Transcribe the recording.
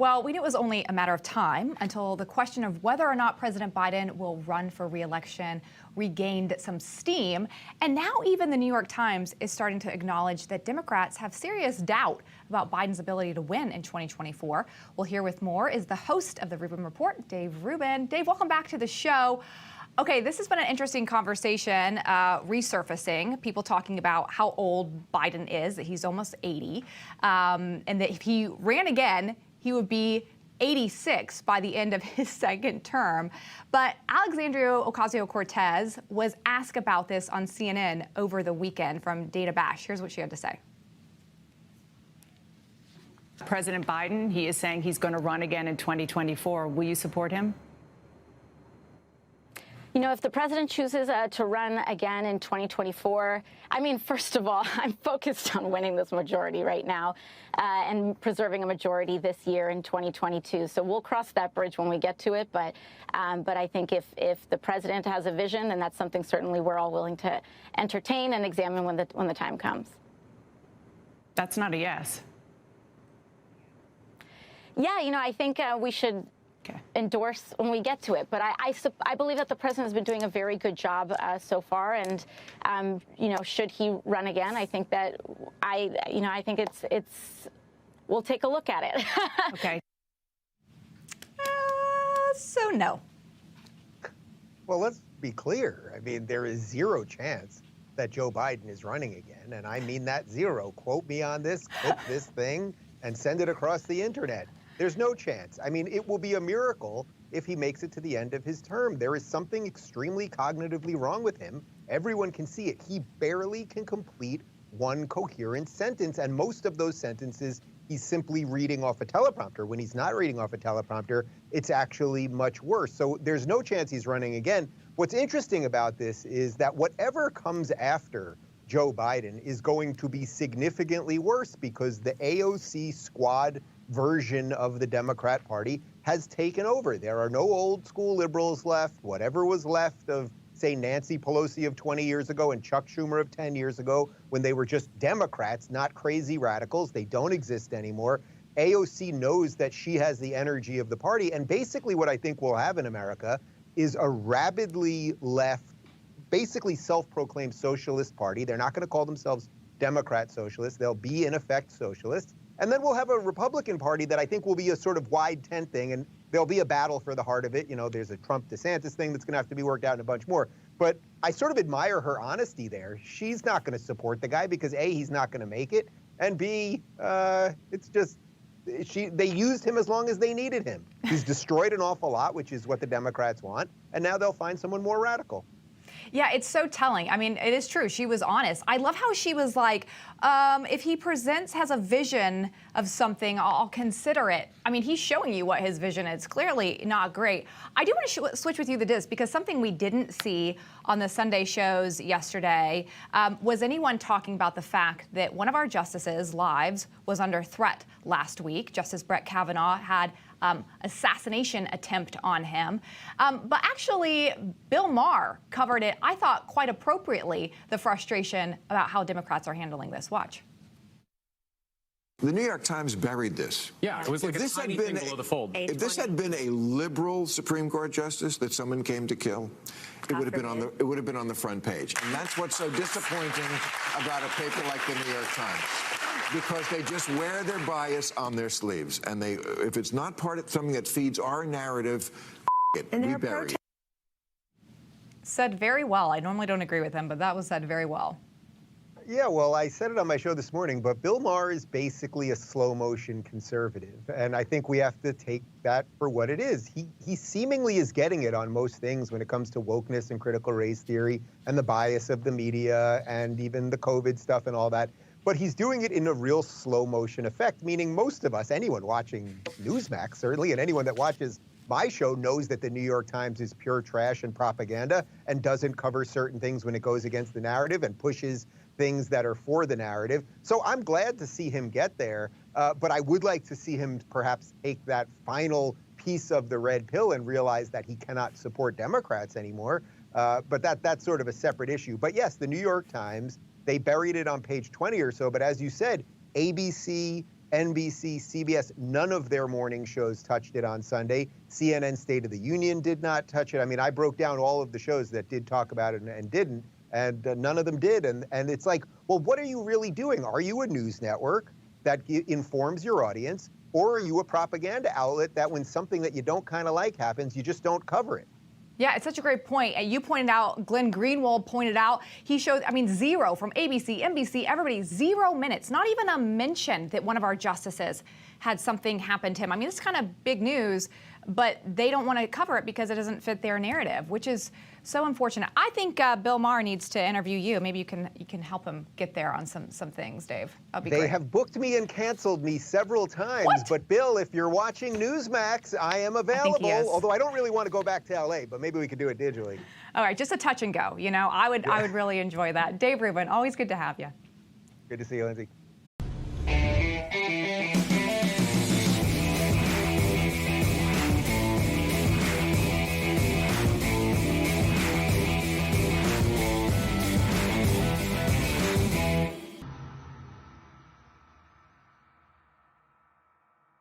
Well, we knew it was only a matter of time until the question of whether or not President Biden will run for re-election regained some steam. And now even the New York Times is starting to acknowledge that Democrats have serious doubt about Biden's ability to win in 2024. We'll hear with more is the host of the Rubin Report, Dave Rubin. Dave, welcome back to the show. Okay, this has been an interesting conversation, resurfacing, people talking about how old Biden is, that he's almost 80, and that if he ran again, he would be 86 by the end of his second term. But Alexandria Ocasio-Cortez was asked about this on CNN over the weekend from Dana Bash. Here's what she had to say. President Biden, he is saying he's going to run again in 2024. Will you support him? You know, if the president chooses to run again in 2024, I mean, first of all, I'm focused on winning this majority right now and preserving a majority this year in 2022. So we'll cross that bridge when we get to it. But I think if the president has a vision, and that's something certainly we're all willing to entertain and examine when the time comes. That's not a yes. Yeah, you know, I think we should endorse when we get to it. But I believe that the president has been doing a very good job so far. And, you know, should he run again, I think that I think we'll take a look at it. Okay. So no. Well, let's be clear. I mean, there is zero chance that Joe Biden is running again. And I mean that zero. Quote me on this, clip this thing, and send it across the internet. There's no chance. I mean, it will be a miracle if he makes it to the end of his term. There is something extremely cognitively wrong with him. Everyone can see it. He barely can complete one coherent sentence, and most of those sentences, he's simply reading off a teleprompter. When he's not reading off a teleprompter, it's actually much worse. So there's no chance he's running again. What's interesting about this is that whatever comes after Joe Biden is going to be significantly worse because the AOC squad version of the Democrat Party has taken over. There are no old school liberals left. Whatever was left of, say, Nancy Pelosi of 20 years ago and Chuck Schumer of 10 years ago, when they were just Democrats, not crazy radicals, they don't exist anymore. AOC knows that she has the energy of the party. And basically what I think we'll have in America is a rabidly left, basically self-proclaimed socialist party. They're not going to call themselves Democrat socialists. They'll be, in effect, socialists. And then we'll have a Republican Party that I think will be a sort of wide tent thing, and there'll be a battle for the heart of it. You know, there's a Trump-DeSantis thing that's going to have to be worked out and a bunch more. But I sort of admire her honesty there. She's not going to support the guy because, A, he's not going to make it, and B, it's just they used him as long as they needed him. He's destroyed an awful lot, which is what the Democrats want, and now they'll find someone more radical. Yeah, it's so telling. I mean, it is true. She was honest. I love how she was like, if he has a vision of something, I'll consider it. I mean, he's showing you what his vision is. Clearly not great. I do want to switch with you to this because something we didn't see on the Sunday shows yesterday was anyone talking about the fact that one of our justices' lives was under threat last week. Justice Brett Kavanaugh had assassination attempt on him. But actually, Bill Maher covered it, I thought, quite appropriately, the frustration about how Democrats are handling this. Watch. The New York Times buried this. Yeah, it was like a tiny thing below the fold. If this had been a liberal Supreme Court justice that someone came to kill, it would have been on the front page. And that's what's so disappointing about a paper like the New York Times. Because they just wear their bias on their sleeves. And if it's not part of something that feeds our narrative, we bury it. Said very well. I normally don't agree with him, but that was said very well. Yeah, well, I said it on my show this morning, but Bill Maher is basically a slow-motion conservative. And I think we have to take that for what it is. He seemingly is getting it on most things when it comes to wokeness and critical race theory and the bias of the media and even the COVID stuff and all that. But he's doing it in a real slow motion effect, meaning most of us, anyone watching Newsmax certainly, and anyone that watches my show knows that the New York Times is pure trash and propaganda and doesn't cover certain things when it goes against the narrative and pushes things that are for the narrative. So I'm glad to see him get there, but I would like to see him perhaps take that final piece of the red pill and realize that he cannot support Democrats anymore. But that's sort of a separate issue. But yes, the New York Times, they buried it on page 20 or so, but as you said, ABC, NBC, CBS, none of their morning shows touched it on Sunday. CNN State of the Union did not touch it. I mean, I broke down all of the shows that did talk about it and didn't, and none of them did. And it's like, well, what are you really doing? Are you a news network that informs your audience, or are you a propaganda outlet that when something that you don't kind of like happens, you just don't cover it? Yeah, it's such a great point. And you pointed out, Glenn Greenwald pointed out, he showed, I mean, zero from ABC, NBC, everybody, 0 minutes, not even a mention that one of our justices had something happen to him. I mean, it's kind of big news, but they don't want to cover it because it doesn't fit their narrative, which is so unfortunate. I think Bill Maher needs to interview you. Maybe you can help him get there on some things, Dave. That'd be great. They have booked me and canceled me several times. What? But Bill, if you're watching Newsmax, I am available. Although I don't really want to go back to LA, but maybe we could do it digitally. All right, just a touch and go. You know, I would really enjoy that. Dave Rubin, always good to have you. Good to see you, Lindsay.